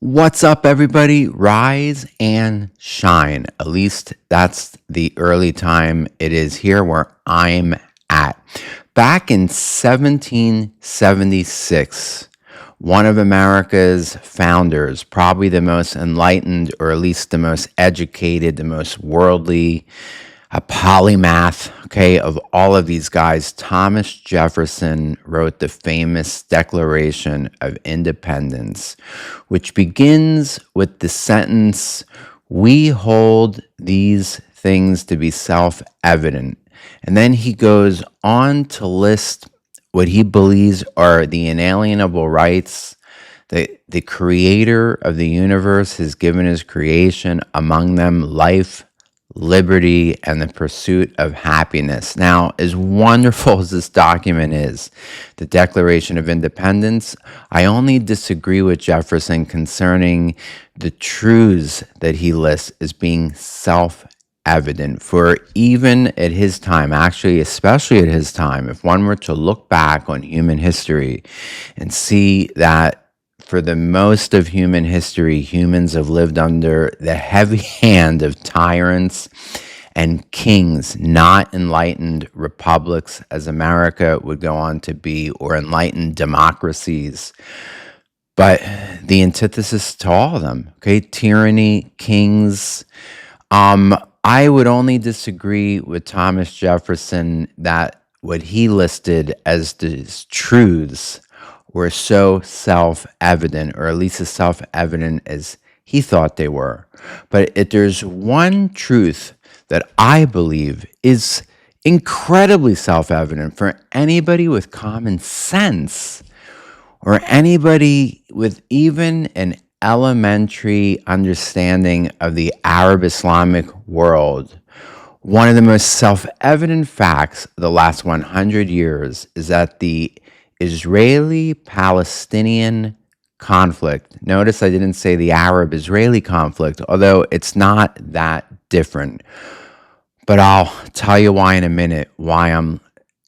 What's up, everybody? Rise and shine. At least that's the early time it is here where I'm at. Back in 1776, one of America's founders, probably the most enlightened, or at least the most educated, the most worldly, a polymath, okay, of all of these guys, Thomas Jefferson wrote the famous Declaration of Independence, which begins with the sentence, "We hold these things to be self-evident." And then he goes on to list what he believes are the inalienable rights that the creator of the universe has given his creation, among them life, liberty, and the pursuit of happiness. Now, as wonderful as this document is, the Declaration of Independence, I only disagree with Jefferson concerning the truths that he lists as being self-evident. For even at his time, actually, especially at his time, if one were to look back on human history and see that for the most of human history, humans have lived under the heavy hand of tyrants and kings, not enlightened republics, as America would go on to be, or enlightened democracies, but the antithesis to all of them, okay? Tyranny, kings. I would only disagree with Thomas Jefferson that what he listed as the truths were so self-evident, or at least as self-evident as he thought they were. But if there's one truth that I believe is incredibly self-evident for anybody with common sense, or anybody with even an elementary understanding of the Arab Islamic world, one of the most self-evident facts of the last 100 years is that the Israeli-Palestinian conflict, notice I didn't say the Arab-Israeli conflict, although it's not that different. But I'll tell you why in a minute, why I'm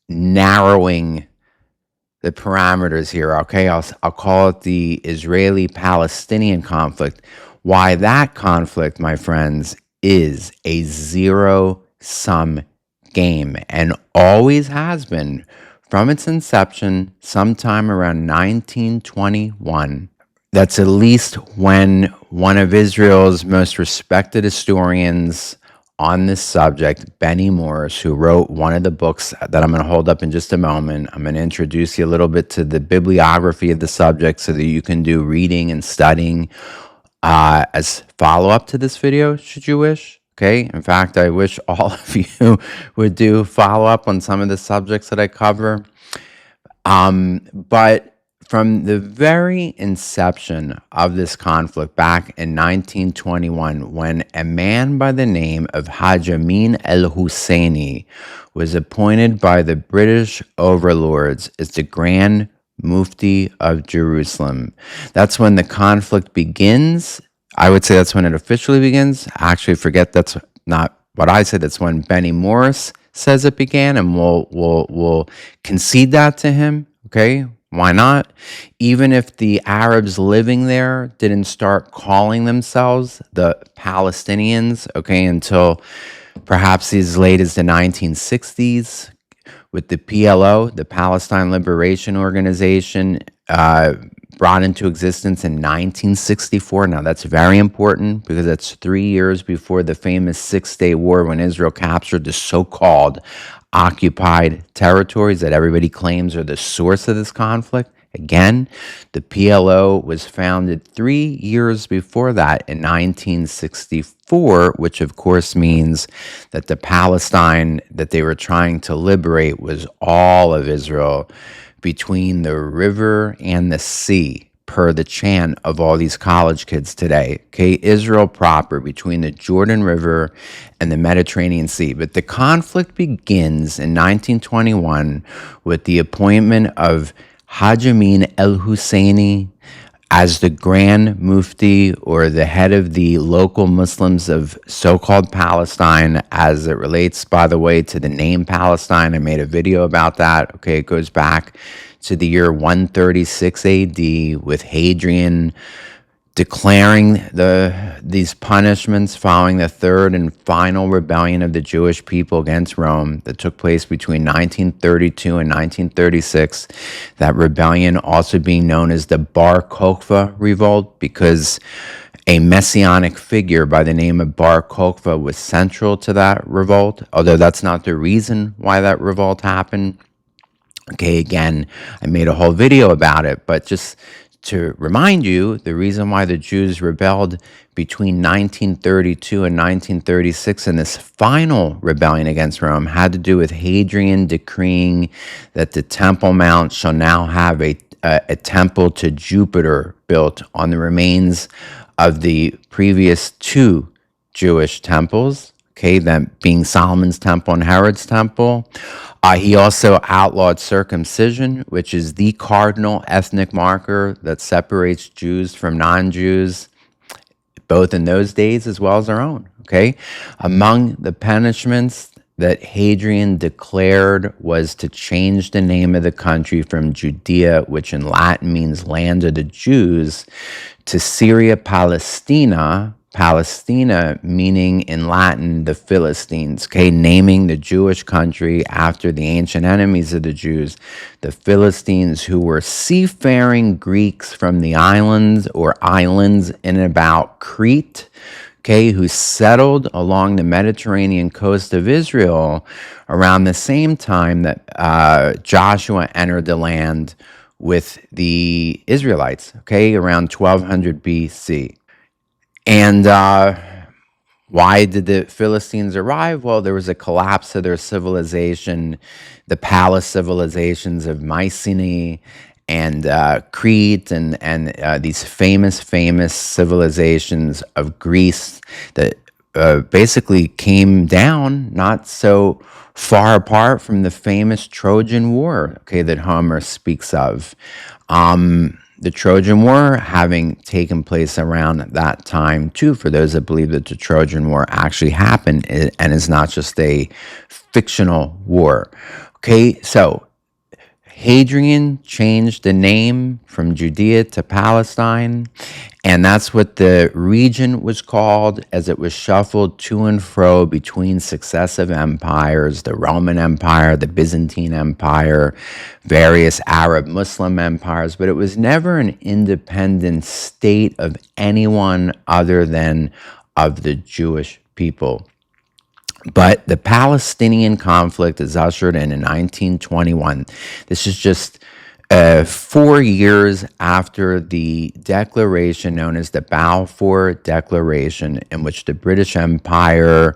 narrowing the parameters here, okay? I'll call it the Israeli-Palestinian conflict. Why that conflict, my friends, is a zero-sum game and always has been from its inception, sometime around 1921. That's at least when one of Israel's most respected historians on this subject, Benny Morris, who wrote one of the books that I'm going to hold up in just a moment. I'm going to introduce you a little bit to the bibliography of the subject so that you can do reading and studying as follow-up to this video, should you wish. Okay, in fact, I wish all of you would do follow-up on some of the subjects that I cover. But from the very inception of this conflict back in 1921, when a man by the name of Haj Amin al-Husseini was appointed by the British overlords as the Grand Mufti of Jerusalem, that's when the conflict begins. I would say that's when it officially begins. Actually, forget that's not what I said. That's when Benny Morris says it began, and we'll concede that to him. Okay, why not? Even if the Arabs living there didn't start calling themselves the Palestinians, okay, until perhaps as late as the 1960s, with the PLO, the Palestine Liberation Organization, brought into existence in 1964. Now, that's very important because that's 3 years before the famous Six-Day War when Israel captured the so-called occupied territories that everybody claims are the source of this conflict. Again, the PLO was founded 3 years before that in 1964, which of course means that the Palestine that they were trying to liberate was all of Israel between the river and the sea, per the chant of all these college kids today. Okay, Israel proper between the Jordan River and the Mediterranean Sea. But the conflict begins in 1921 with the appointment of Haj Amin al-Husseini as the Grand Mufti, or the head of the local Muslims of so-called Palestine, as it relates, by the way, to the name Palestine. I made a video about that. Okay, it goes back to the year 136 AD with Hadrian declaring these punishments following the third and final rebellion of the Jewish people against Rome that took place between 1932 and 1936. That rebellion also being known as the Bar Kokhba revolt, because a messianic figure by the name of Bar Kokhba was central to that revolt, although that's not the reason why that revolt happened. Okay, again, I made a whole video about it, but just to remind you, the reason why the Jews rebelled between 1932 and 1936 in this final rebellion against Rome had to do with Hadrian decreeing that the Temple Mount shall now have a temple to Jupiter built on the remains of the previous two Jewish temples, okay, that being Solomon's temple and Herod's temple. He also outlawed circumcision, which is the cardinal ethnic marker that separates Jews from non-Jews, both in those days as well as our own, okay? Among the punishments that Hadrian declared was to change the name of the country from Judea, which in Latin means land of the Jews, to Syria-Palestina, Palestina meaning in Latin the Philistines, okay, naming the Jewish country after the ancient enemies of the Jews, the Philistines, who were seafaring Greeks from the islands or islands in and about Crete, okay, who settled along the Mediterranean coast of Israel around the same time that Joshua entered the land with the Israelites, okay, around 1200 BC. And why did the Philistines arrive? Well, there was a collapse of their civilization, the palace civilizations of Mycenae and Crete, and these famous civilizations of Greece that basically came down not so far apart from the famous Trojan War, okay, that Homer speaks of. The Trojan War having taken place around that time too, for those that believe that the Trojan War actually happened and is not just a fictional war. Okay, so Hadrian changed the name from Judea to Palestine, and that's what the region was called as it was shuffled to and fro between successive empires, the Roman Empire, the Byzantine Empire, various Arab Muslim empires, but it was never an independent state of anyone other than of the Jewish people. But the Palestinian conflict is ushered in 1921. This is just 4 years after the declaration known as the Balfour Declaration, in which the British Empire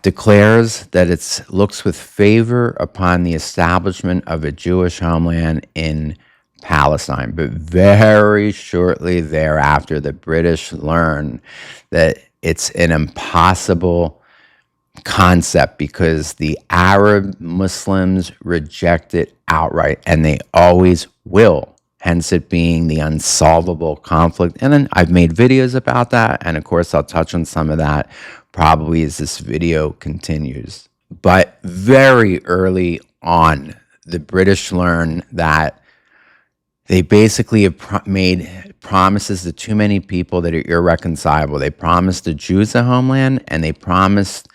declares that it looks with favor upon the establishment of a Jewish homeland in Palestine. But very shortly thereafter, the British learn that it's an impossible concept because the Arab Muslims reject it outright, and they always will, hence it being the unsolvable conflict. And then I've made videos about that, and of course I'll touch on some of that probably as this video continues. But very early on, the British learn that they basically have made promises to too many people that are irreconcilable. They promised the Jews a homeland, and they promised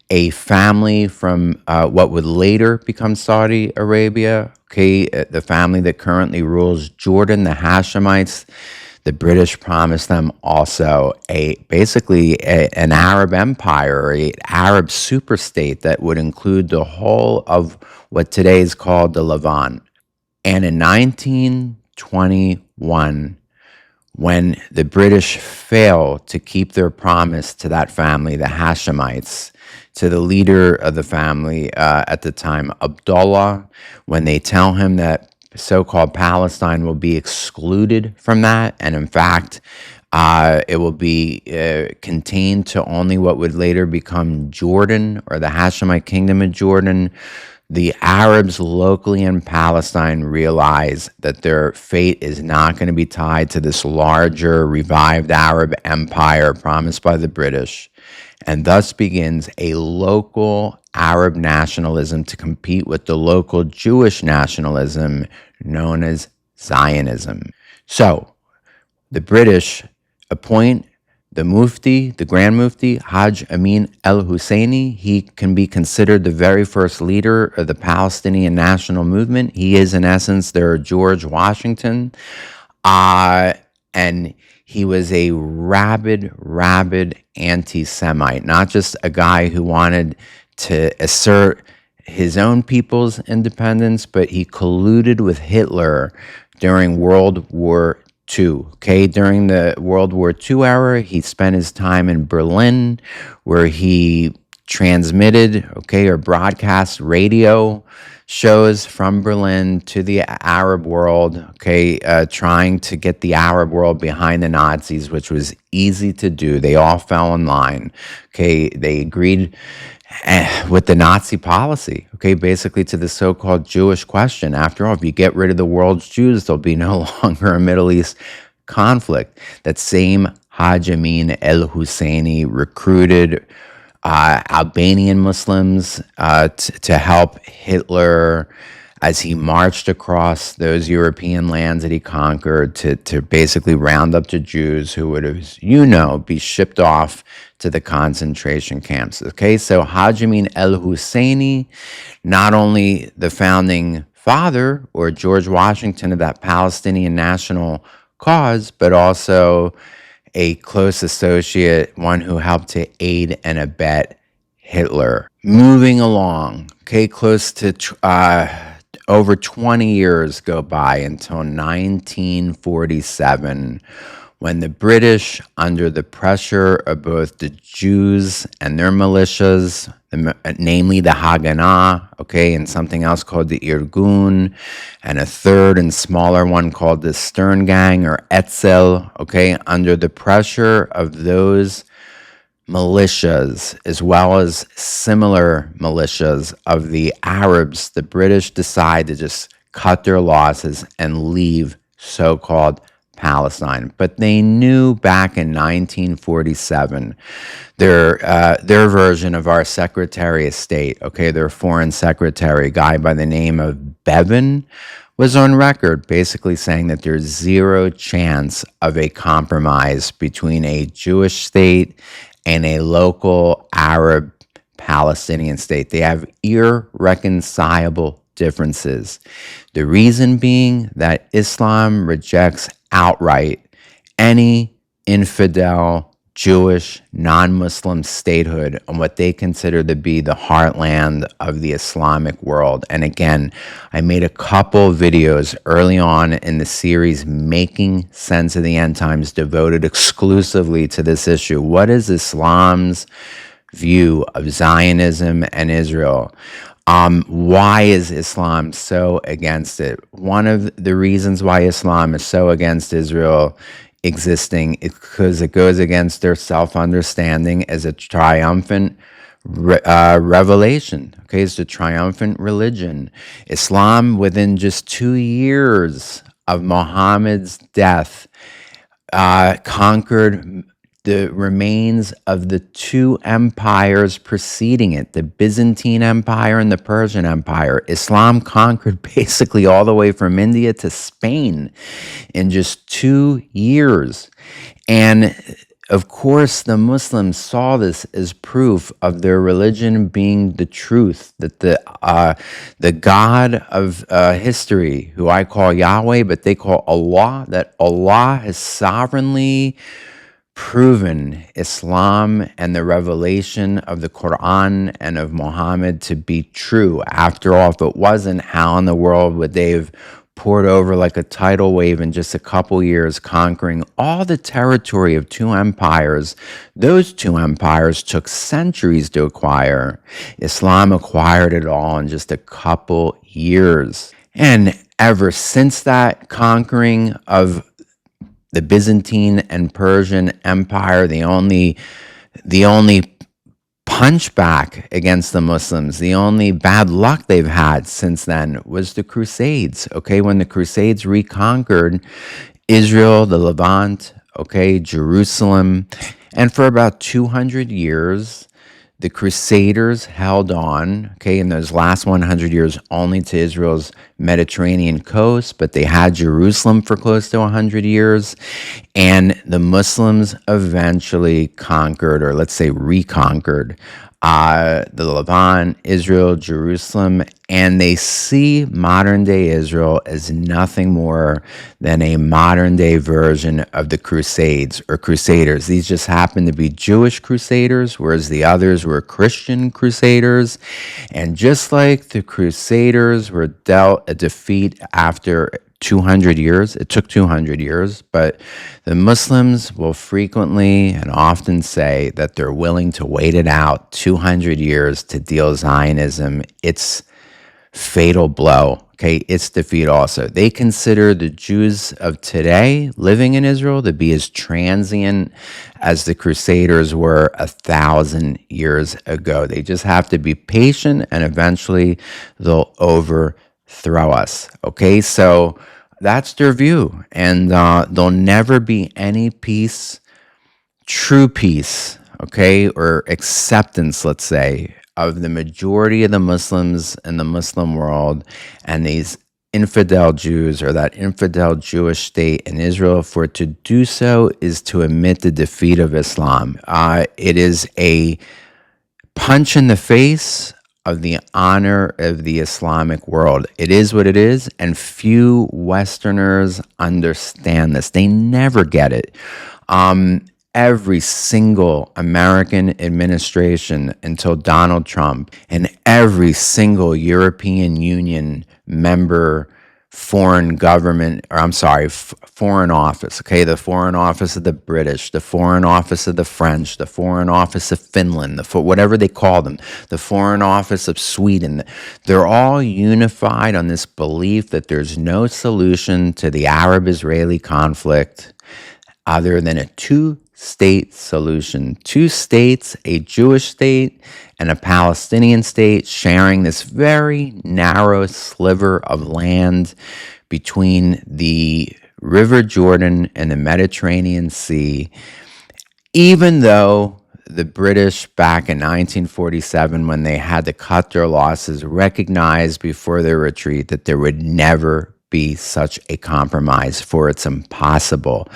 a family from what would later become Saudi Arabia, okay, the family that currently rules Jordan, the Hashemites. The British promised them also an Arab empire, an Arab superstate that would include the whole of what today is called the Levant. And in 1921, when the British failed to keep their promise to that family, the Hashemites, to the leader of the family at the time, Abdullah, when they tell him that so-called Palestine will be excluded from that, and in fact, it will be contained to only what would later become Jordan, or the Hashemite Kingdom of Jordan, the Arabs locally in Palestine realize that their fate is not going to be tied to this larger, revived Arab empire promised by the British, and thus begins a local Arab nationalism to compete with the local Jewish nationalism known as Zionism. So, The British appoint the Mufti, the Grand Mufti, Hajj Amin al-Husseini. He can be considered the very first leader of the Palestinian national movement. He is, in essence, their George Washington. And he was a rabid anti-Semite, not just a guy who wanted to assert his own people's independence, but he colluded with Hitler during World War II. Okay, during the World War II era, he spent his time in Berlin, where he transmitted, or broadcast radio shows from Berlin to the Arab world, trying to get the Arab world behind the Nazis, which was easy to do. They all fell in line. They agreed with the Nazi policy, basically to the so-called Jewish question. After all, if you get rid of the world's Jews, there'll be no longer a Middle East conflict. That same Hajj Amin al-Husseini recruited Albanian Muslims to help Hitler as he marched across those European lands that he conquered to basically round up the Jews who would, as you know, be shipped off to the concentration camps. So Hajj Amin al-Husseini, not only the founding father or George Washington of that Palestinian national cause, but also a close associate, one who helped to aid and abet Hitler. Moving along, close to over 20 years go by until 1947, when the British, under the pressure of both the Jews and their militias, namely the Haganah, and something else called the Irgun, and a third and smaller one called the Stern Gang or Etzel, under the pressure of those militias, as well as similar militias of the Arabs, the British decide to just cut their losses and leave so-called Palestine. But they knew back in 1947, their version of our Secretary of State, their foreign secretary, a guy by the name of Bevan, was on record basically saying that there's zero chance of a compromise between a Jewish state and a local Arab Palestinian state. They have irreconcilable differences. The reason being that Islam rejects outright any infidel Jewish non-Muslim statehood on what they consider to be the heartland of the Islamic world. And again, I made a couple videos early on in the series, Making Sense of the End Times, devoted exclusively to this issue. What is Islam's view of Zionism and Israel? Why is Islam so against it? One of the reasons why Islam is so against Israel existing is because it goes against their self-understanding as a triumphant revelation. It's a triumphant religion. Islam, within just 2 years of Muhammad's death, conquered the remains of the two empires preceding it, the Byzantine Empire and the Persian Empire. Islam conquered basically all the way from India to Spain in just 2 years. And of course, the Muslims saw this as proof of their religion being the truth, that the God of history, who I call Yahweh, but they call Allah, that Allah has sovereignly proven Islam and the revelation of the Quran and of Muhammad to be true. After all, if it wasn't, how in the world would they have poured over like a tidal wave in just a couple years, conquering all the territory of two empires? Those two empires took centuries to acquire. Islam acquired it all in just a couple years. And ever since that conquering of the Byzantine and Persian Empire, the only punchback against the Muslims, the only bad luck they've had since then was the Crusades. When the Crusades reconquered Israel, the Levant, Jerusalem, and for about 200 years, The Crusaders held on, okay, in those last 100 years only to Israel's Mediterranean coast, but they had Jerusalem for close to 100 years. And the Muslims eventually conquered, or let's say reconquered, the Levant, Israel, Jerusalem, and they see modern day Israel as nothing more than a modern day version of the Crusades or Crusaders. These just happen to be Jewish Crusaders, whereas the others were Christian Crusaders. And just like the Crusaders were dealt a defeat after 200 years. It took 200 years, but the Muslims will frequently and often say that they're willing to wait it out 200 years to deal Zionism its fatal blow. Okay, its defeat also. They consider the Jews of today living in Israel to be as transient as the Crusaders were 1,000 years ago. They just have to be patient and eventually they'll overthrow us. Okay, so that's their view. And there'll never be any peace, true peace, okay, or acceptance, let's say, of the majority of the Muslims in the Muslim world and these infidel Jews or that infidel Jewish state in Israel. For to do so is to admit the defeat of Islam. It is a punch in the face of the honor of the Islamic world. It is what it is, and few Westerners understand this. They never get it. Every single American administration until Donald Trump and every single European Union member foreign government, or I'm sorry, foreign office, okay, the foreign office of the British, the foreign office of the French, the foreign office of Finland, whatever they call them, the foreign office of Sweden, they're all unified on this belief that there's no solution to the Arab-Israeli conflict other than a two-state solution. Two states, a Jewish state and a Palestinian state, sharing this very narrow sliver of land between the River Jordan and the Mediterranean Sea, even though the British back in 1947, when they had to cut their losses, recognized before their retreat that there would never be such a compromise, for it's impossible.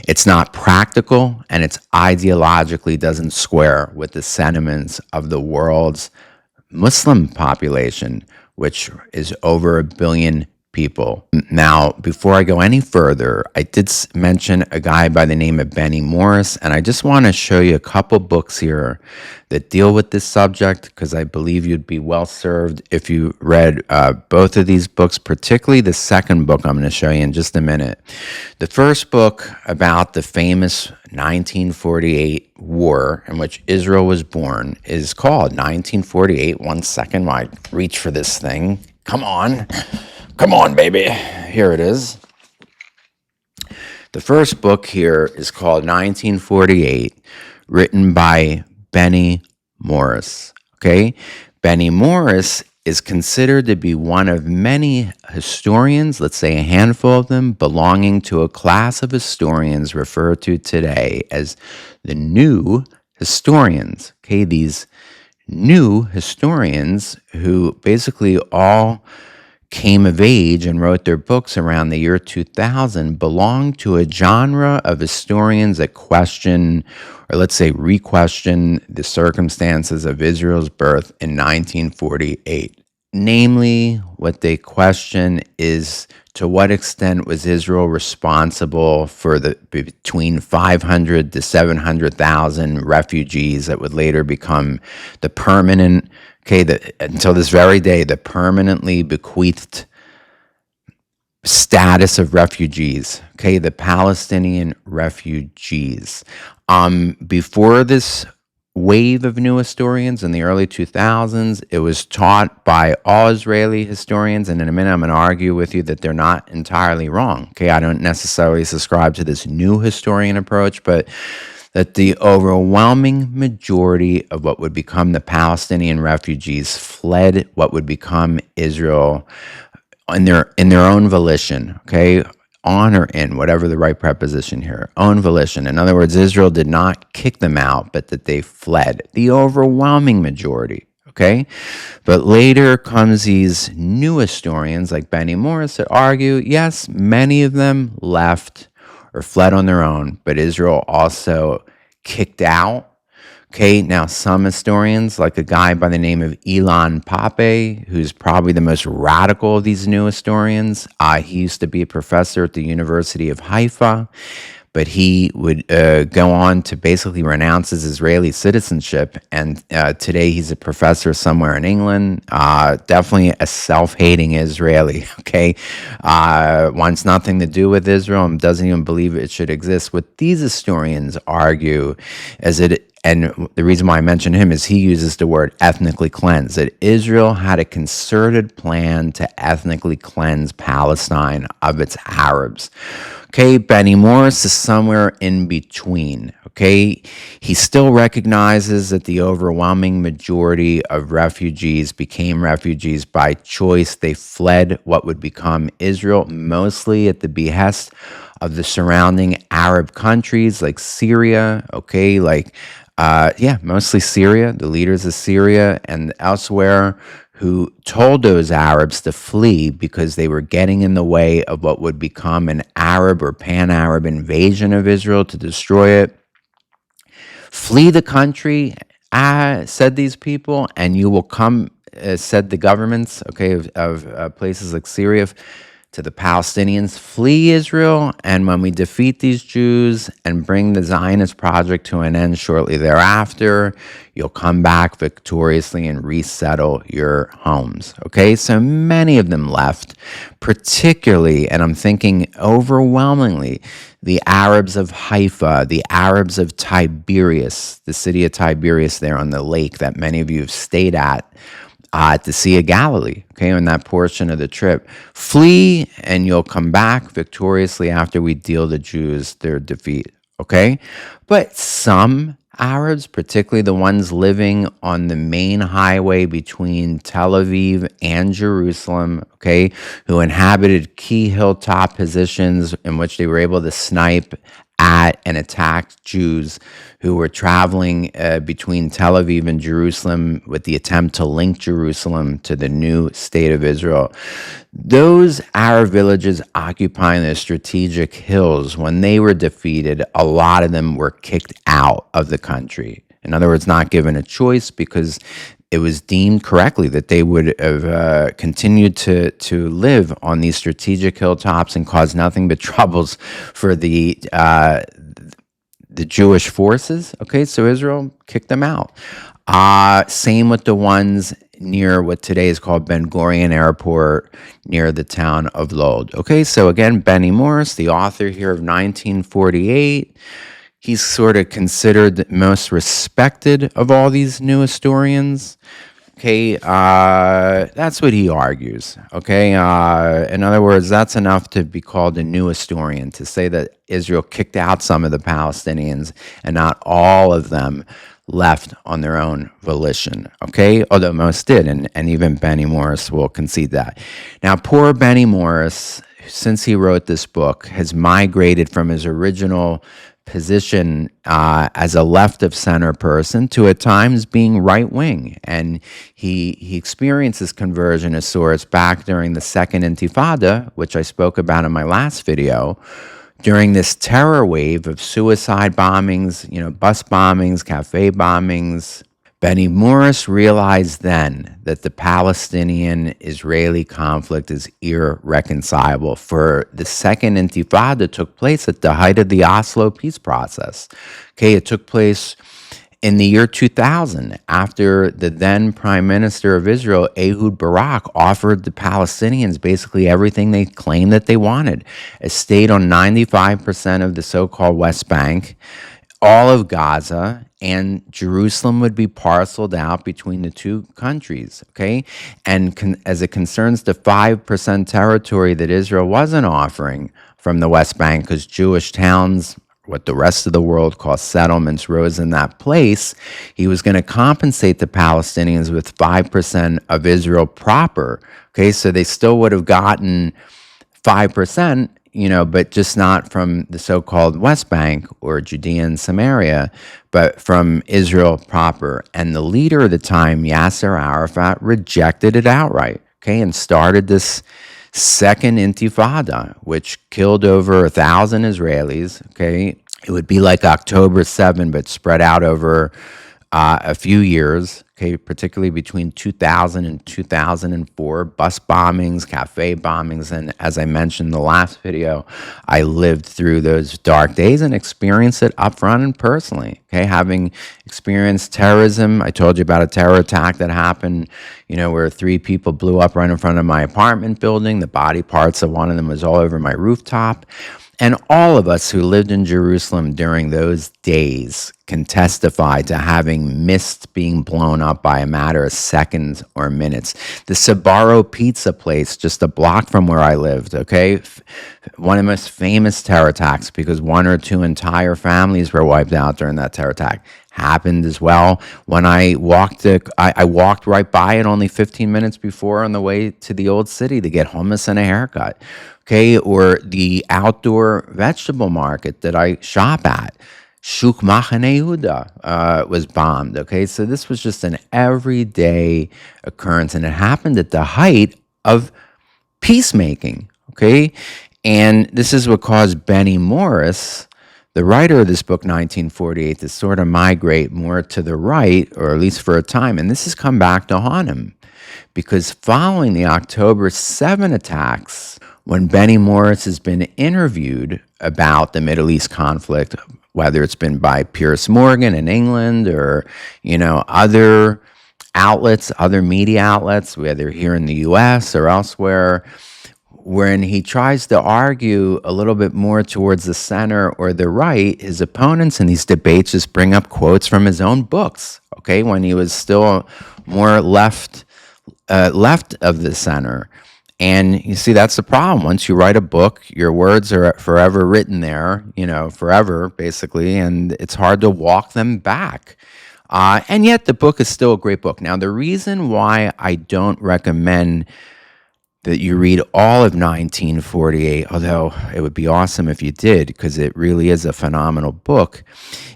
It's not practical, and it's ideologically doesn't square with the sentiments of the world's Muslim population, which is over 1 billion people. Now, before I go any further, I did mention a guy by the name of Benny Morris, and I just want to show you a couple books here that deal with this subject, because I believe you'd be well served if you read both of these books, particularly the second book I'm going to show you in just a minute. The first book about the famous 1948 war in which Israel was born is called 1948. One second while I reach for this thing. Come on. Come on, baby. Here it is. The first book here is called 1948, written by Benny Morris. Okay? Benny Morris is considered to be one of many historians, let's say a handful of them, belonging to a class of historians referred to today as the new historians. Okay? These new historians who basically all came of age and wrote their books around the year 2000 belong to a genre of historians that question, or let's say re-question, the circumstances of Israel's birth in 1948. Namely, what they question is, to what extent was Israel responsible for the between 500 to 700,000 refugees that would later become the permanent, until this very day, the permanently bequeathed status of refugees, the Palestinian refugees. Before this wave of new historians in the early 2000s, it was taught by all Israeli historians, and in a minute I'm going to argue with you that they're not entirely wrong. I don't necessarily subscribe to this new historian approach, but that the overwhelming majority of what would become the Palestinian refugees fled what would become Israel in their own volition, on or in, whatever the right preposition here, own volition. In other words, Israel did not kick them out, but that they fled, the overwhelming majority. Okay, but later comes these new historians like Benny Morris that argue, yes, many of them left or fled on their own, but Israel also kicked out. Okay, now some historians, like a guy by the name of Elon Pape, who's probably the most radical of these new historians, he used to be a professor at the University of Haifa, but he would go on to basically renounce his Israeli citizenship, and today he's a professor somewhere in England, definitely a self-hating Israeli, okay? Wants nothing to do with Israel and doesn't even believe it should exist. What these historians argue is and the reason why I mention him is he uses the word ethnically cleanse, that Israel had a concerted plan to ethnically cleanse Palestine of its Arabs. Okay, Benny Morris is somewhere in between. Okay, he still recognizes that the overwhelming majority of refugees became refugees by choice. They fled what would become Israel, mostly at the behest of the surrounding Arab countries like Syria, okay, mostly Syria, the leaders of Syria and elsewhere, who told those Arabs to flee because they were getting in the way of what would become an Arab or pan-Arab invasion of Israel to destroy it. Flee the country, said these people, and you will come, said the governments, okay, of places like Syria, to the Palestinians, flee Israel, and when we defeat these Jews and bring the Zionist project to an end shortly thereafter, you'll come back victoriously and resettle your homes. Okay, so many of them left, particularly, and I'm thinking overwhelmingly, the Arabs of Haifa, the Arabs of Tiberias, the city of Tiberias there on the lake that many of you have stayed at the Sea of Galilee, okay, on that portion of the trip. Flee, and you'll come back victoriously after we deal the Jews their defeat, okay? But some Arabs, particularly the ones living on the main highway between Tel Aviv and Jerusalem, okay, who inhabited key hilltop positions in which they were able to snipe at and attack Jews who were traveling between Tel Aviv and Jerusalem with the attempt to link Jerusalem to the new state of Israel. Those Arab villages occupying the strategic hills, when they were defeated, a lot of them were kicked out of the country. In other words, not given a choice because it was deemed correctly that they would have continued to live on these strategic hilltops and cause nothing but troubles for the Jewish forces. Okay, so Israel kicked them out. Same with the ones near what today is called Ben Gurion Airport, near the town of Lod. Okay, so again, Benny Morris, the author here of 1948, he's sort of considered the most respected of all these new historians. Okay, that's what he argues. Okay, in other words, that's enough to be called a new historian, to say that Israel kicked out some of the Palestinians and not all of them left on their own volition. Okay, although most did, and even Benny Morris will concede that. Now, poor Benny Morris, since he wrote this book, has migrated from his original position as a left-of-center person to at times being right-wing. And he experienced this conversion of sorts back during the Second Intifada, which I spoke about in my last video, during this terror wave of suicide bombings, bus bombings, cafe bombings. Benny Morris realized then that the Palestinian-Israeli conflict is irreconcilable. For the Second Intifada took place at the height of the Oslo peace process. Okay, it took place in the year 2000, after the then Prime Minister of Israel, Ehud Barak, offered the Palestinians basically everything they claimed that they wanted. A state on 95% of the so-called West Bank, all of Gaza, and Jerusalem would be parceled out between the two countries, okay? And as it concerns the 5% territory that Israel wasn't offering from the West Bank, because Jewish towns, what the rest of the world calls settlements, rose in that place, he was going to compensate the Palestinians with 5% of Israel proper, okay? So they still would have gotten 5%, but just not from the so-called West Bank or Judea and Samaria, but from Israel proper. And the leader of the time, Yasser Arafat, rejected it outright, okay, and started this second intifada, which killed over 1,000 Israelis, okay. It would be like October 7, but spread out over a few years, okay, particularly between 2000 and 2004, bus bombings, cafe bombings. And as I mentioned in the last video, I lived through those dark days and experienced it up front and personally, okay, having experienced terrorism. I told you about a terror attack that happened, where 3 people blew up right in front of my apartment building. The body parts of one of them was all over my rooftop. And all of us who lived in Jerusalem during those days can testify to having missed being blown up by a matter of seconds or minutes. The Sbarro pizza place just a block from where I lived, okay? One of the most famous terror attacks, because 1 or 2 entire families were wiped out during that terror attack, happened as well. When I walked right by it only 15 minutes before on the way to the old city to get hummus and a haircut. Okay, or the outdoor vegetable market that I shop at, Shuk Machane Yehuda, was bombed. Okay, so this was just an everyday occurrence, and it happened at the height of peacemaking. Okay, and this is what caused Benny Morris, the writer of this book, 1948, to sort of migrate more to the right, or at least for a time. And this has come back to haunt him, because following the October 7 attacks, when Benny Morris has been interviewed about the Middle East conflict, whether it's been by Piers Morgan in England or, other outlets, other media outlets, whether here in the US or elsewhere, when he tries to argue a little bit more towards the center or the right, his opponents in these debates just bring up quotes from his own books, okay, when he was still more left of the center. And you see, that's the problem. Once you write a book, your words are forever written there, forever, basically, and it's hard to walk them back. And yet the book is still a great book. Now, the reason why I don't recommend that you read all of 1948, although it would be awesome if you did, because it really is a phenomenal book,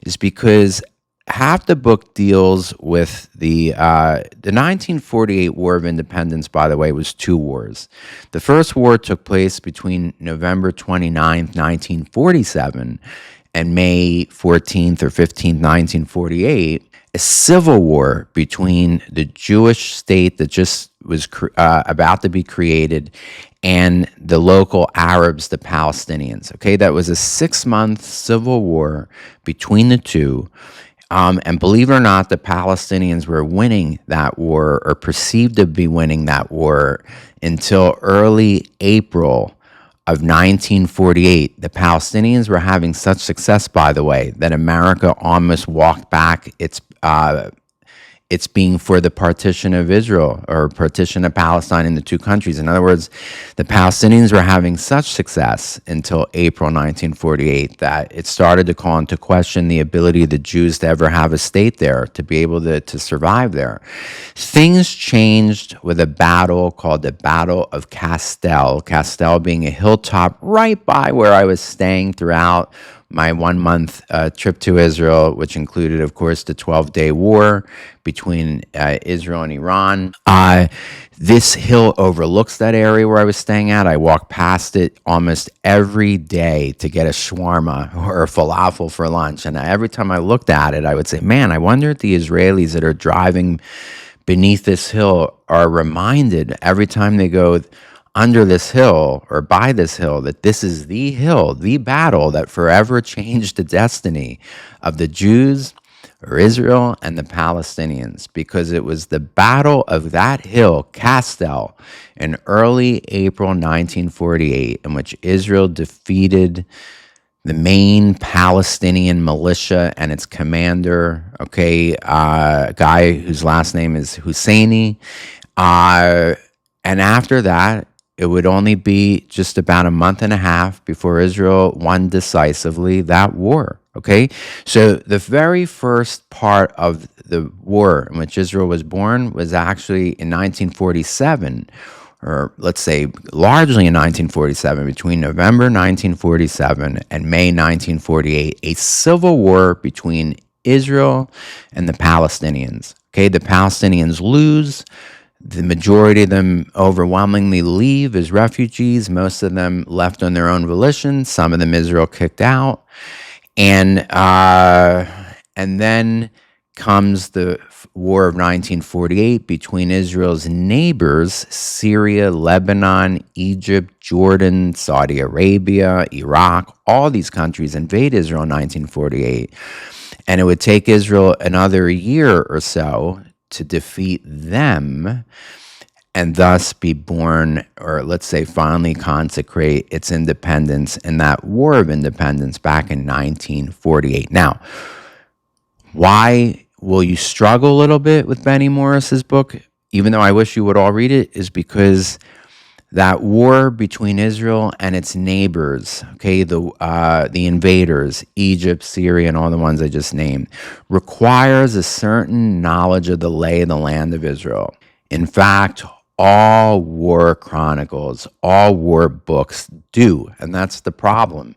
is because half the book deals with the 1948 War of Independence, by the way, was 2 wars. The first war took place between November 29th, 1947 and May 14th or 15th, 1948, a civil war between the Jewish state that just was about to be created and the local Arabs, the Palestinians. Okay, that was a 6-month civil war between the two. And believe it or not, the Palestinians were winning that war, or perceived to be winning that war, until early April of 1948. The Palestinians were having such success, by the way, that America almost walked back its being for the partition of Israel, or partition of Palestine in the 2 countries. In other words, the Palestinians were having such success until April 1948 that it started to call into question the ability of the Jews to ever have a state there, to be able to survive there. Things changed with a battle called the Battle of Castel. Castel being a hilltop right by where I was staying throughout my 1-month trip to Israel, which included, of course, the 12-day war between Israel and Iran. This hill overlooks that area where I was staying at. I walked past it almost every day to get a shawarma or a falafel for lunch. And every time I looked at it, I would say, man, I wonder if the Israelis that are driving beneath this hill are reminded every time they go under this hill or by this hill that this is the hill, the battle that forever changed the destiny of the Jews or Israel and the Palestinians, because it was the battle of that hill, Castel, in early April 1948, in which Israel defeated the main Palestinian militia and its commander, a guy whose last name is Husseini. And after that, it would only be just about a month and a half before Israel won decisively that war, okay? So the very first part of the war in which Israel was born was actually in 1947, or let's say largely in 1947, between November 1947 and May 1948, a civil war between Israel and the Palestinians. Okay, the Palestinians lose. The majority of them overwhelmingly leave as refugees. Most of them left on their own volition. Some of them Israel kicked out. And then comes the War of 1948 between Israel's neighbors, Syria, Lebanon, Egypt, Jordan, Saudi Arabia, Iraq. All these countries invade Israel in 1948. And it would take Israel another year or so to defeat them and thus be born, or let's say finally consecrate its independence in that War of Independence back in 1948. Now, why will you struggle a little bit with Benny Morris's book, even though I wish you would all read it, is because that war between Israel and its neighbors, okay, the invaders, Egypt, Syria, and all the ones I just named, requires a certain knowledge of the lay of the land of Israel. In fact, all war chronicles, all war books do, and that's the problem.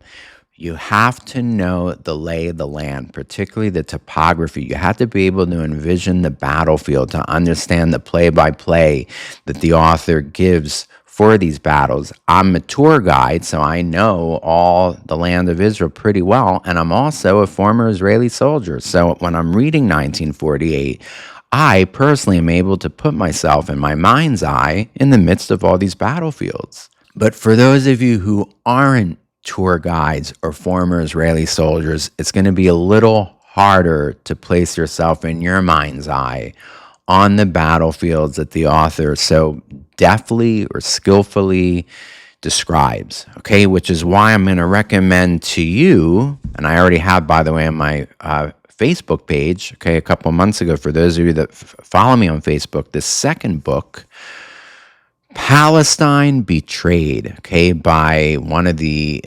You have to know the lay of the land, particularly the topography. You have to be able to envision the battlefield, to understand the play-by-play that the author gives for these battles. I'm a tour guide, so I know all the land of Israel pretty well, and I'm also a former Israeli soldier. So when I'm reading 1948, I personally am able to put myself in my mind's eye in the midst of all these battlefields. But for those of you who aren't tour guides or former Israeli soldiers, it's going to be a little harder to place yourself in your mind's eye on the battlefields that the author so deftly or skillfully describes, okay? Which is why I'm going to recommend to you, and I already have, by the way, on my Facebook page, okay, a couple months ago, for those of you that follow me on Facebook, the second book, Palestine Betrayed, okay, by one of the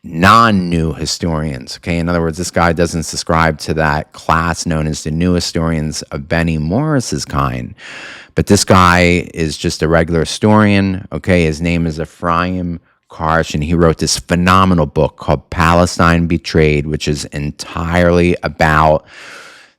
non-new historians, okay? In other words, this guy doesn't subscribe to that class known as the new historians of Benny Morris's kind, but this guy is just a regular historian, okay? His name is Ephraim Karsh, and he wrote this phenomenal book called Palestine Betrayed, which is entirely about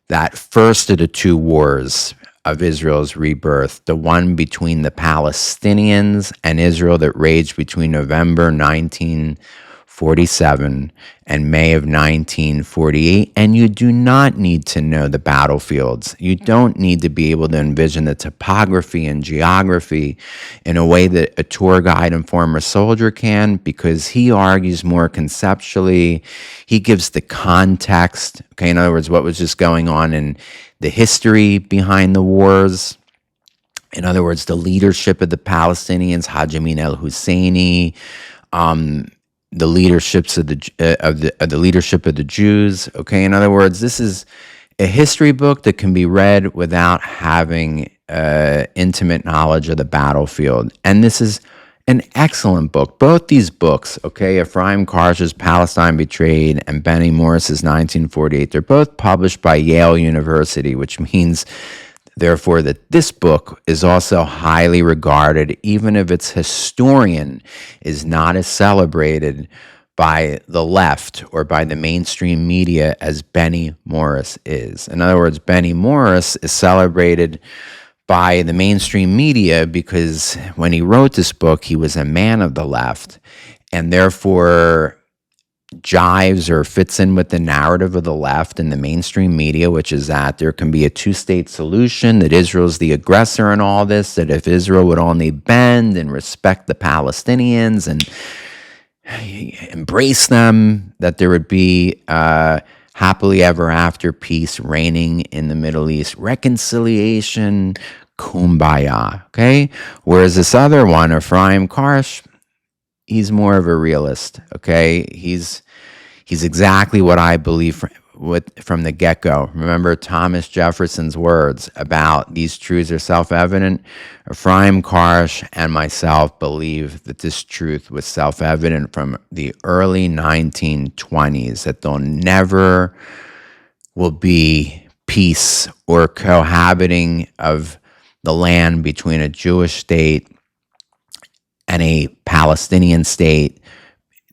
that first of the two wars of Israel's rebirth, the one between the Palestinians and Israel that raged between November 1947 and May of 1948. And you do not need to know the battlefields. You don't need to be able to envision the topography and geography in a way that a tour guide and former soldier can, because he argues more conceptually. He gives the context, okay, in other words, what was just going on in the history behind the wars. In other words, the leadership of the Palestinians, Haj Amin al-Husseini, the leaderships of the leadership of the Jews. Okay, in other words, this is a history book that can be read without having intimate knowledge of the battlefield, and this is an excellent book. Both these books, okay, Ephraim Karsh's Palestine Betrayed and Benny Morris's 1948, they're both published by Yale University, which means, therefore, that this book is also highly regarded, even if its historian is not as celebrated by the left or by the mainstream media as Benny Morris is. In other words, Benny Morris is celebrated by the mainstream media because when he wrote this book, he was a man of the left, and therefore jives or fits in with the narrative of the left and the mainstream media, which is that there can be a two-state solution, that Israel's the aggressor in all this, that if Israel would only bend and respect the Palestinians and embrace them, that there would be happily ever after peace reigning in the Middle East, reconciliation, kumbaya, okay? Whereas this other one, Ephraim Karsh, he's more of a realist, okay? He's exactly what I believe from the get-go. Remember Thomas Jefferson's words about these truths are self-evident? Ephraim Karsh and myself believe that this truth was self-evident from the early 1920s, that there never will be peace or cohabiting of the land between a Jewish state and a Palestinian state.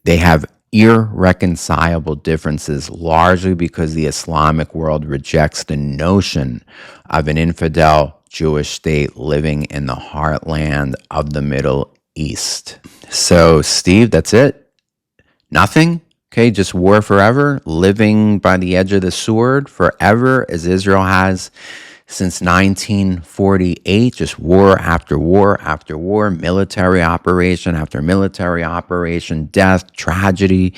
They have irreconcilable differences, largely because the Islamic world rejects the notion of an infidel Jewish state living in the heartland of the Middle East. So, Steve, that's it? Nothing? Okay, just war forever, living by the edge of the sword forever, as Israel has since 1948, just war after war after war, military operation after military operation, death, tragedy.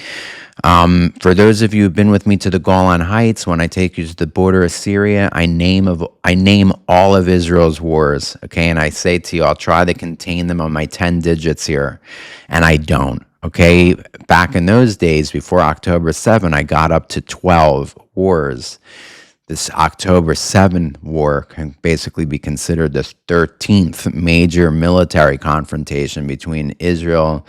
For those of you who've been with me to the Golan Heights, when I take you to the border of Syria, I name all of Israel's wars, okay? And I say to you, I'll try to contain them on my 10 digits here, and I don't, okay? Back in those days, before October 7, I got up to 12 wars. This October 7 war can basically be considered the 13th major military confrontation between Israel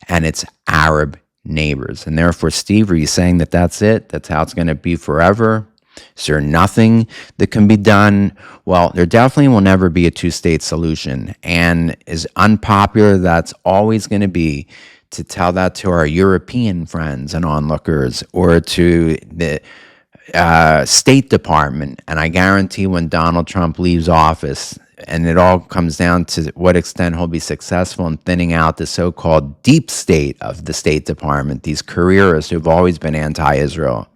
and its Arab neighbors. And therefore, Steve, are you saying that that's it? That's how it's going to be forever? Is there nothing that can be done? Well, there definitely will never be a two-state solution. And as unpopular that's always going to be, to tell that to our European friends and onlookers, or to the State Department, and I guarantee when Donald Trump leaves office, and it all comes down to what extent he'll be successful in thinning out the so-called deep state of the State Department, these careerists who've always been anti-Israel.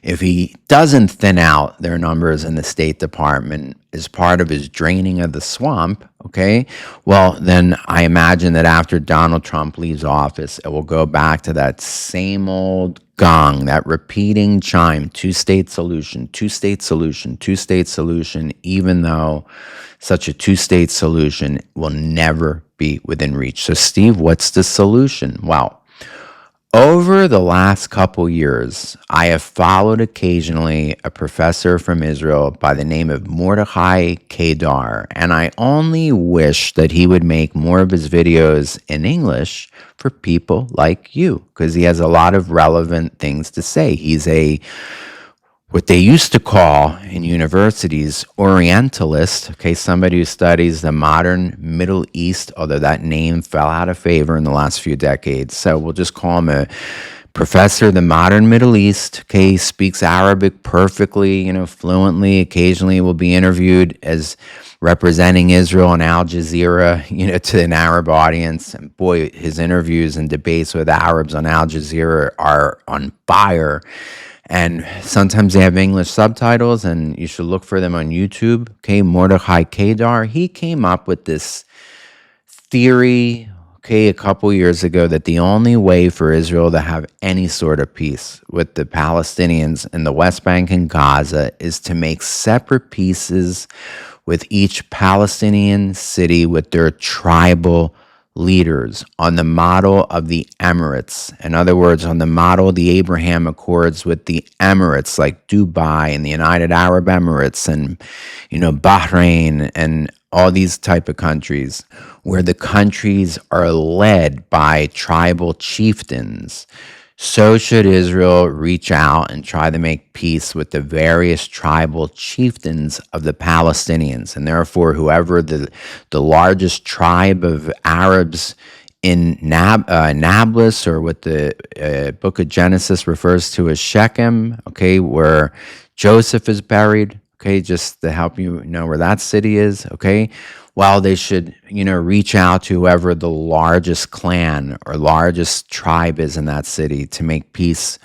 If he doesn't thin out their numbers in the State Department as part of his draining of the swamp, okay, well, then I imagine that after Donald Trump leaves office, it will go back to that same old gong, that repeating chime, two-state solution, two-state solution, two-state solution, even though such a two-state solution will never be within reach. So, Steve, what's the solution? Well, over the last couple years, I have followed occasionally a professor from Israel by the name of Mordechai Kedar, and I only wish that he would make more of his videos in English for people like you, because he has a lot of relevant things to say. He's what they used to call in universities Orientalist, okay, somebody who studies the modern Middle East, although that name fell out of favor in the last few decades. So we'll just call him a professor of the modern Middle East, okay, speaks Arabic perfectly, fluently. Occasionally will be interviewed as representing Israel on Al Jazeera, to an Arab audience. And boy, his interviews and debates with Arabs on Al Jazeera are on fire. And sometimes they have English subtitles, and you should look for them on YouTube. Okay, Mordechai Kedar, he came up with this theory, okay, a couple years ago, that the only way for Israel to have any sort of peace with the Palestinians in the West Bank and Gaza is to make separate pieces with each Palestinian city with their tribal leaders on the model of the Emirates. In other words, on the model of the Abraham Accords with the Emirates, like Dubai and the United Arab Emirates and, Bahrain and all these type of countries, where the countries are led by tribal chieftains. So should Israel reach out and try to make peace with the various tribal chieftains of the Palestinians. And therefore, whoever the largest tribe of Arabs in Nablus, or what the book of Genesis refers to as Shechem, okay, where Joseph is buried, okay, just to help you know where that city is, okay. Well, they should, reach out to whoever the largest clan or largest tribe is in that city to make peace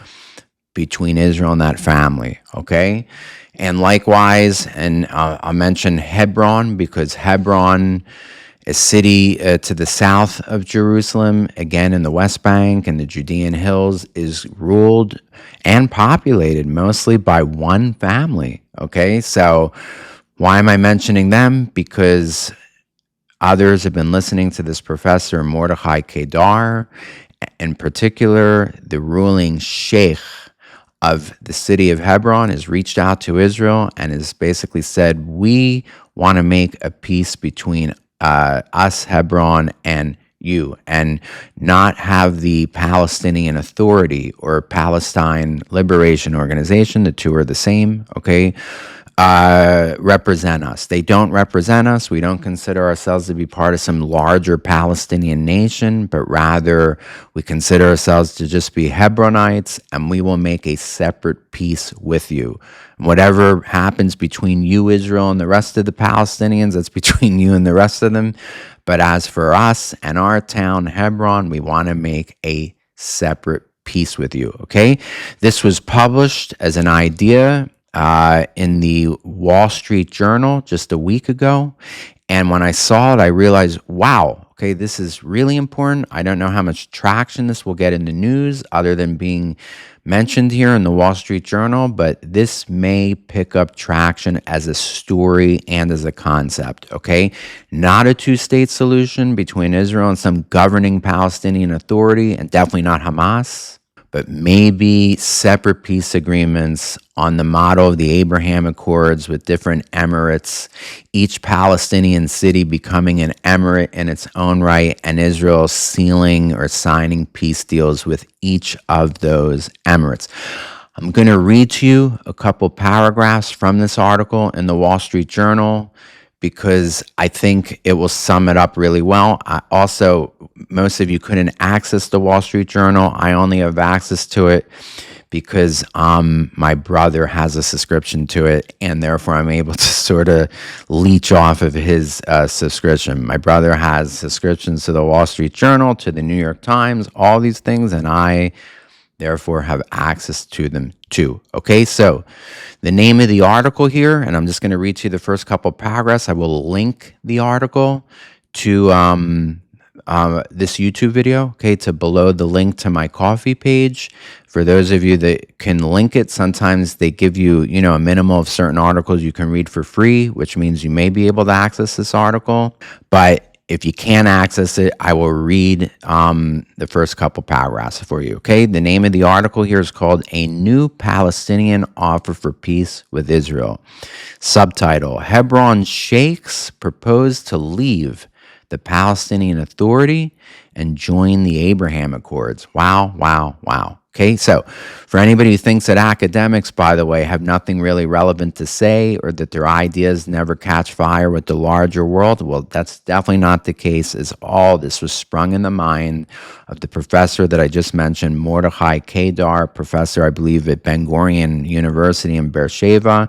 between Israel and that family, okay? And likewise, and I'll mention Hebron, because Hebron, a city to the south of Jerusalem, again in the West Bank and the Judean hills, is ruled and populated mostly by one family, okay? So why am I mentioning them? Because others have been listening to this professor, Mordechai Kedar, in particular, the ruling sheikh of the city of Hebron has reached out to Israel and has basically said, we want to make a peace between us, Hebron, and you, and not have the Palestinian Authority or Palestine Liberation Organization, the two are the same, okay, represent us. They don't represent us. We don't consider ourselves to be part of some larger Palestinian nation, but rather we consider ourselves to just be Hebronites, and we will make a separate peace with you. Whatever happens between you, Israel, and the rest of the Palestinians, that's between you and the rest of them. But as for us and our town, Hebron, we want to make a separate peace with you, okay? This was published as an idea in the Wall Street Journal just a week ago. And when I saw it, I realized, wow, okay, this is really important. I don't know how much traction this will get in the news other than being mentioned here in the Wall Street Journal, but this may pick up traction as a story and as a concept, okay? Not a two-state solution between Israel and some governing Palestinian authority, and definitely not Hamas, but maybe separate peace agreements on the model of the Abraham Accords with different emirates, each Palestinian city becoming an emirate in its own right, and Israel sealing or signing peace deals with each of those emirates. I'm going to read to you a couple paragraphs from this article in the Wall Street Journal because I think it will sum it up really well. Most of you couldn't access the Wall Street Journal. I only have access to it because my brother has a subscription to it, and therefore I'm able to sort of leech off of his subscription. My brother has subscriptions to the Wall Street Journal, to the New York Times, all these things, and I therefore have access to them too. Okay, so the name of the article here, and I'm just going to read to you the first couple paragraphs. I will link the article to this YouTube video, okay, to below the link to my coffee page. For those of you that can link it, sometimes they give you, a minimum of certain articles you can read for free, which means you may be able to access this article. But if you can't access it, I will read the first couple paragraphs for you, okay? The name of the article here is called A New Palestinian Offer for Peace with Israel. Subtitle, Hebron Sheikhs propose to leave the Palestinian Authority and join the Abraham Accords. Wow, wow, wow. Okay, so for anybody who thinks that academics, by the way, have nothing really relevant to say or that their ideas never catch fire with the larger world, well, that's definitely not the case, as all this was sprung in the mind of the professor that I just mentioned, Mordechai Kedar, professor, I believe, at Ben Gurion University in Beersheba.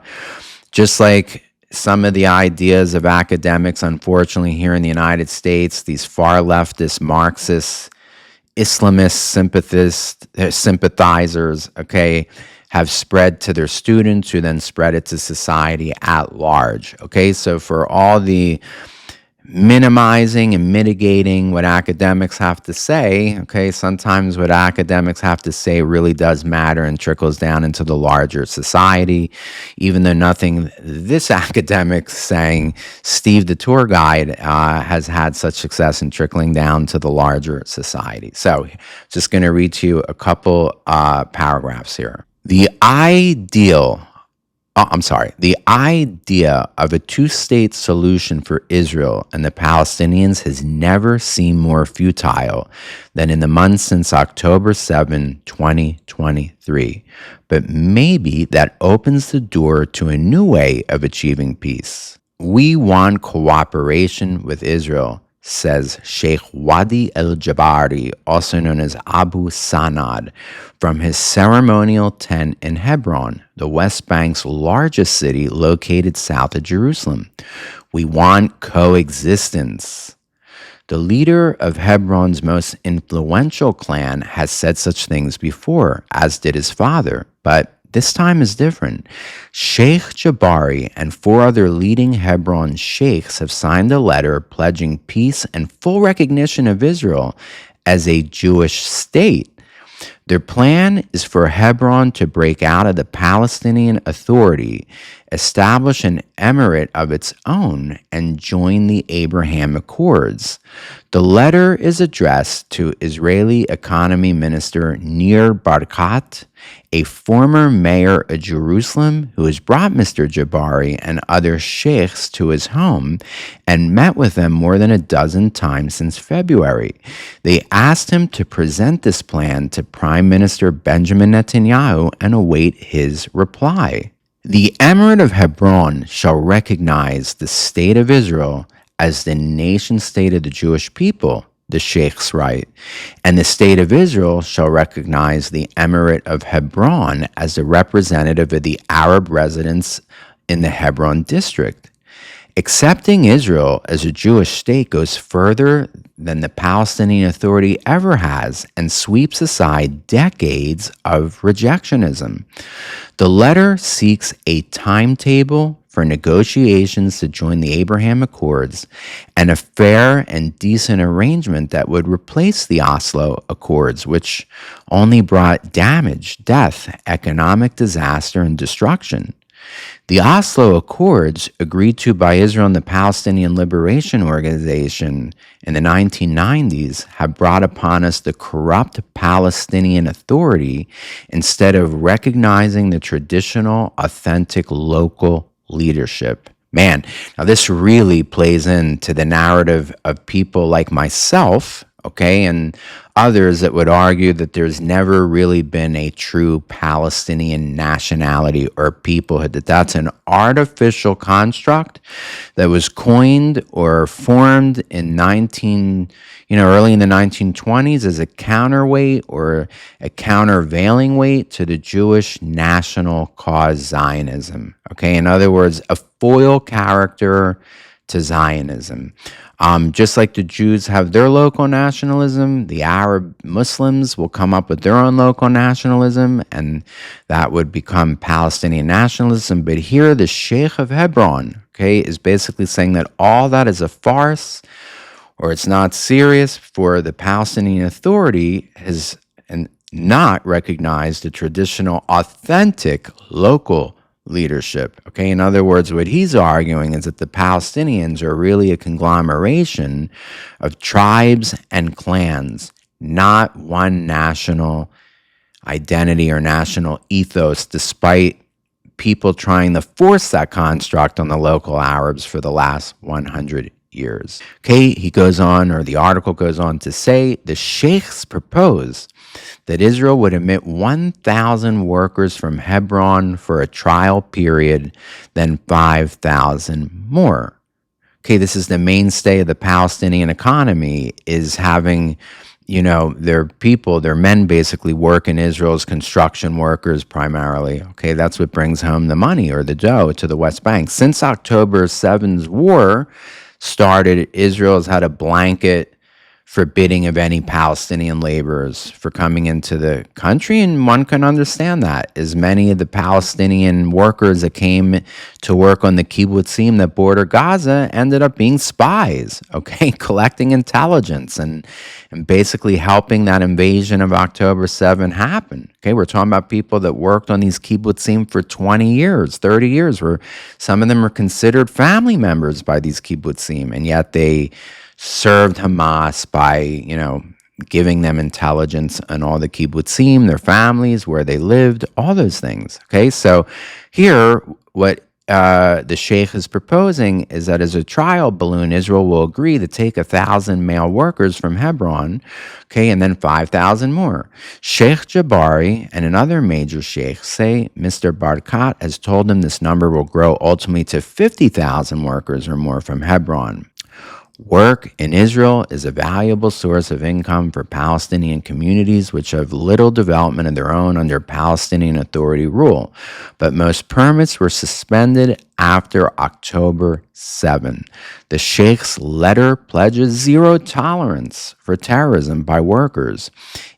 Just like some of the ideas of academics, unfortunately, here in the United States, these far leftist Marxists, Islamist sympathizers, okay, have spread to their students who then spread it to society at large, okay? So for all the minimizing and mitigating what academics have to say, okay, sometimes what academics have to say really does matter and trickles down into the larger society, even though nothing this academic's saying, Steve the tour guide, has had such success in trickling down to the larger society. So just going to read to you a couple paragraphs here. The idea of a two-state solution for Israel and the Palestinians has never seemed more futile than in the months since October 7, 2023. But maybe that opens the door to a new way of achieving peace. We want cooperation with Israel, says Sheikh Wadi al-Jabari, also known as Abu Sanad, from his ceremonial tent in Hebron, the West Bank's largest city located south of Jerusalem. We want coexistence. The leader of Hebron's most influential clan has said such things before, as did his father, but this time is different. Sheikh Jabari and 4 other leading Hebron sheikhs have signed a letter pledging peace and full recognition of Israel as a Jewish state. Their plan is for Hebron to break out of the Palestinian Authority, establish an emirate of its own, and join the Abraham Accords. The letter is addressed to Israeli Economy Minister Nir Barkat, a former mayor of Jerusalem who has brought Mr. Jabari and other sheikhs to his home and met with them more than a dozen times since February. They asked him to present this plan to Prime Minister Benjamin Netanyahu and await his reply. The Emirate of Hebron shall recognize the state of Israel as the nation state of the Jewish people, the sheikhs write, and the state of Israel shall recognize the Emirate of Hebron as the representative of the Arab residents in the Hebron district. Accepting Israel as a Jewish state goes further than the Palestinian Authority ever has and sweeps aside decades of rejectionism. The letter seeks a timetable for negotiations to join the Abraham Accords and a fair and decent arrangement that would replace the Oslo Accords, which only brought damage, death, economic disaster, and destruction. The Oslo Accords, agreed to by Israel and the Palestinian Liberation Organization in the 1990s, have brought upon us the corrupt Palestinian Authority instead of recognizing the traditional, authentic local leadership. Man, now this really plays into the narrative of people like myself, okay, and others that would argue that there's never really been a true Palestinian nationality or peoplehood, that that's an artificial construct that was coined or formed in early in the 1920s as a counterweight or a countervailing weight to the Jewish national cause Zionism. Okay, in other words, a foil character to Zionism. Just like the Jews have their local nationalism, the Arab Muslims will come up with their own local nationalism, and that would become Palestinian nationalism. But here, the Sheikh of Hebron, okay, is basically saying that all that is a farce, or it's not serious, for the Palestinian Authority has not recognized the traditional, authentic, local leadership. Okay, in other words, what he's arguing is that the Palestinians are really a conglomeration of tribes and clans, not one national identity or national ethos, despite people trying to force that construct on the local Arabs for the last 100 years. Okay, he goes on, or the article goes on to say, the sheikhs propose that Israel would admit 1,000 workers from Hebron for a trial period, then 5,000 more. Okay, this is the mainstay of the Palestinian economy, is having, their people, their men basically work in Israel as construction workers primarily. Okay, that's what brings home the money or the dough to the West Bank. Since October 7's war started, Israel has had a blanket forbidding of any Palestinian laborers for coming into the country, and one can understand that, as many of the Palestinian workers that came to work on the kibbutzim that border Gaza ended up being spies, okay, collecting intelligence and basically helping that invasion of October 7 happen. Okay, we're talking about people that worked on these kibbutzim for 20 years, 30 years, where some of them are considered family members by these kibbutzim, and yet they served Hamas by, giving them intelligence on all the kibbutzim, their families, where they lived, all those things. Okay, so here, what the sheikh is proposing is that as a trial balloon, Israel will agree to take 1,000 male workers from Hebron, okay, and then 5,000 more. Sheikh Jabari and another major sheikh say Mr. Barkat has told them this number will grow ultimately to 50,000 workers or more from Hebron. Work in Israel is a valuable source of income for Palestinian communities which have little development of their own under Palestinian Authority rule, but most permits were suspended after October 7. The Sheikh's letter pledges zero tolerance for terrorism by workers,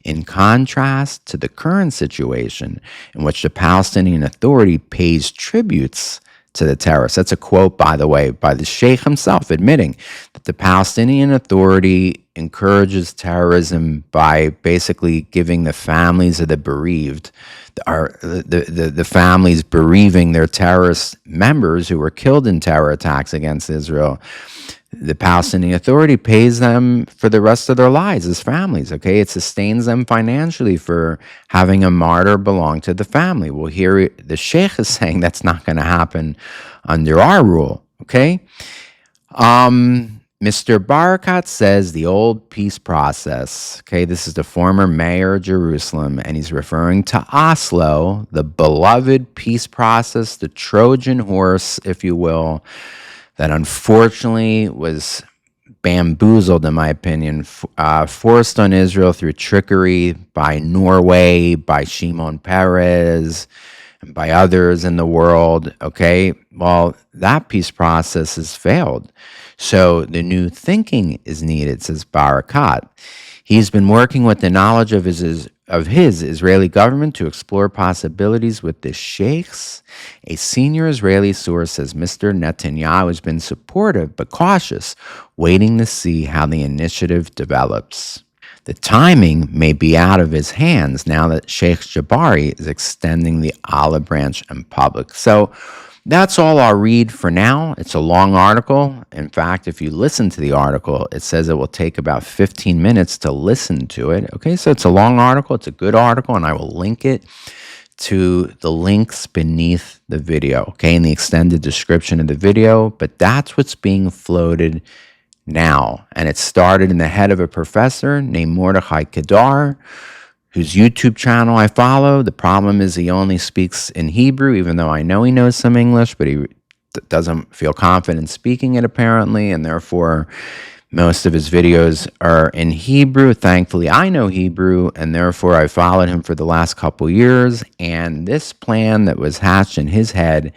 in contrast to the current situation in which the Palestinian Authority pays tributes to the terrorists. That's a quote, by the way, by the Sheikh himself, admitting that the Palestinian Authority encourages terrorism by basically giving the families of the bereaved, the families bereaving their terrorist members who were killed in terror attacks against Israel. The Palestinian Authority pays them for the rest of their lives as families, okay? It sustains them financially for having a martyr belong to the family. Well, here the Sheikh is saying that's not going to happen under our rule, okay? Mr. Barakat says the old peace process. Okay, this is the former mayor of Jerusalem, and he's referring to Oslo, the beloved peace process, the Trojan horse, if you will, that unfortunately was bamboozled, in my opinion, forced on Israel through trickery by Norway, by Shimon Peres, and by others in the world. Okay, well, that peace process has failed. So the new thinking is needed, says Barakat. He's been working with the knowledge of his Israeli government to explore possibilities with the sheikhs. A senior Israeli source says Mr. Netanyahu has been supportive but cautious, waiting to see how the initiative develops. The timing may be out of his hands now that Sheikh Jabari is extending the olive branch in public. So that's all I'll read for now. It's a long article. In fact, if you listen to the article, it says it will take about 15 minutes to listen to it. Okay, so it's a long article. It's a good article, and I will link it to the links beneath the video, okay, in the extended description of the video. But that's what's being floated now. And it started in the head of a professor named Mordechai Kedar, whose YouTube channel I follow. The problem is he only speaks in Hebrew, even though I know he knows some English, but he doesn't feel confident speaking it apparently, and therefore most of his videos are in Hebrew. Thankfully, I know Hebrew, and therefore I followed him for the last couple years, and this plan that was hatched in his head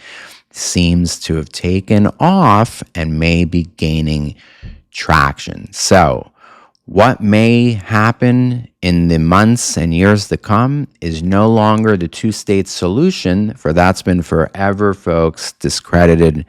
seems to have taken off and may be gaining traction. So what may happen in the months and years to come is no longer the two-state solution, for that's been forever, folks, discredited.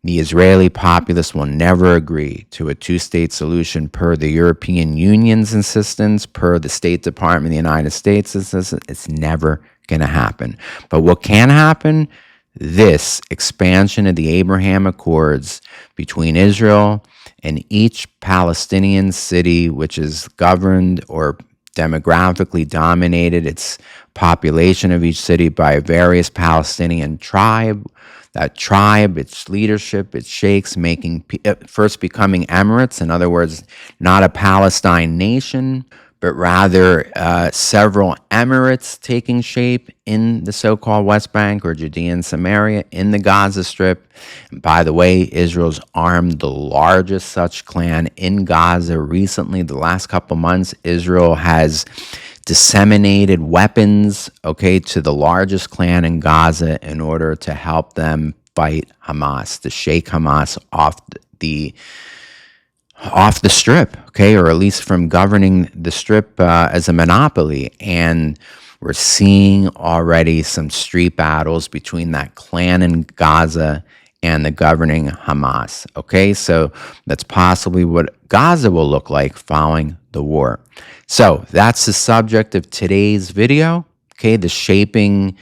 The Israeli populace will never agree to a two-state solution per the European Union's insistence, per the State Department of the United States' insistence. It's never going to happen. But what can happen? This expansion of the Abraham Accords between Israel and each Palestinian city, which is governed or demographically dominated, its population of each city by a various Palestinian tribe. That tribe, its leadership, its sheikhs first becoming emirates, in other words, not a Palestine nation, but rather several emirates taking shape in the so-called West Bank or Judea and Samaria, in the Gaza Strip. And by the way, Israel's armed the largest such clan in Gaza recently. The last couple months, Israel has disseminated weapons, okay, to the largest clan in Gaza in order to help them fight Hamas, to shake Hamas off the strip, okay, or at least from governing the strip as a monopoly. And we're seeing already some street battles between that clan in Gaza and the governing Hamas, okay? So that's possibly what Gaza will look like following the war. So that's the subject of today's video, okay? The shaping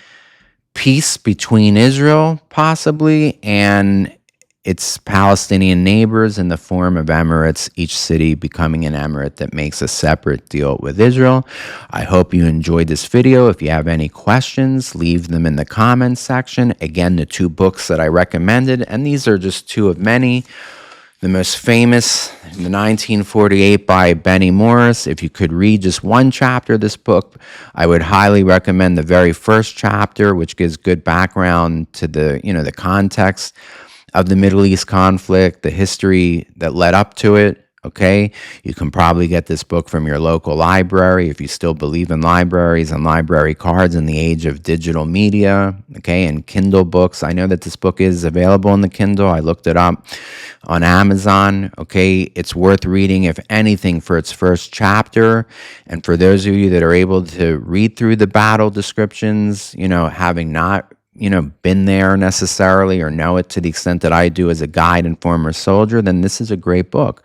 peace between Israel, possibly, and its Palestinian neighbors in the form of emirates, each city becoming an emirate that makes a separate deal with Israel. I hope you enjoyed this video. If you have any questions, leave them in the comments section. Again, the two books that I recommended, and these are just two of many. The most famous, the 1948 by Benny Morris. If you could read just one chapter of this book, I would highly recommend the very first chapter, which gives good background to the context of the Middle East conflict, the history that led up to it, okay? You can probably get this book from your local library if you still believe in libraries and library cards in the age of digital media, okay, and Kindle books. I know that this book is available in the Kindle. I looked it up on Amazon, okay? It's worth reading, if anything, for its first chapter. And for those of you that are able to read through the battle descriptions, having not been there necessarily or know it to the extent that I do as a guide and former soldier, then this is a great book.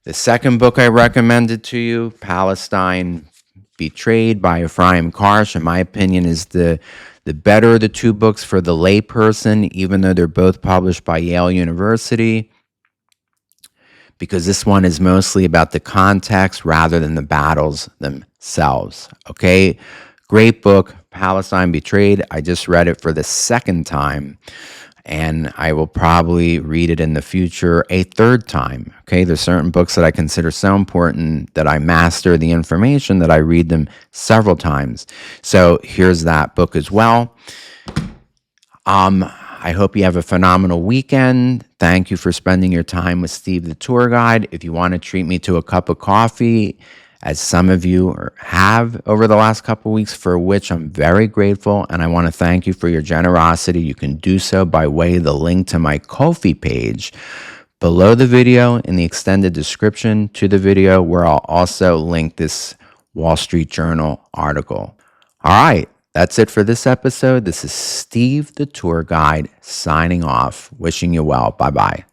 The second book I recommended to you, Palestine Betrayed by Ephraim Karsh, in my opinion, is the better of the two books for the layperson, even though they're both published by Yale University, because this one is mostly about the context rather than the battles themselves, okay? Great book, Palestine Betrayed. I just read it for the second time, and I will probably read it in the future a third time. Okay, there's certain books that I consider so important that I master the information that I read them several times. So here's that book as well. I hope you have a phenomenal weekend. Thank you for spending your time with Steve the Tour Guide. If you want to treat me to a cup of coffee, as some of you have over the last couple of weeks, for which I'm very grateful, and I want to thank you for your generosity. You can do so by way of the link to my Ko-fi page below the video in the extended description to the video, where I'll also link this Wall Street Journal article. All right, that's it for this episode. This is Steve the Tour Guide signing off, wishing you well. Bye-bye.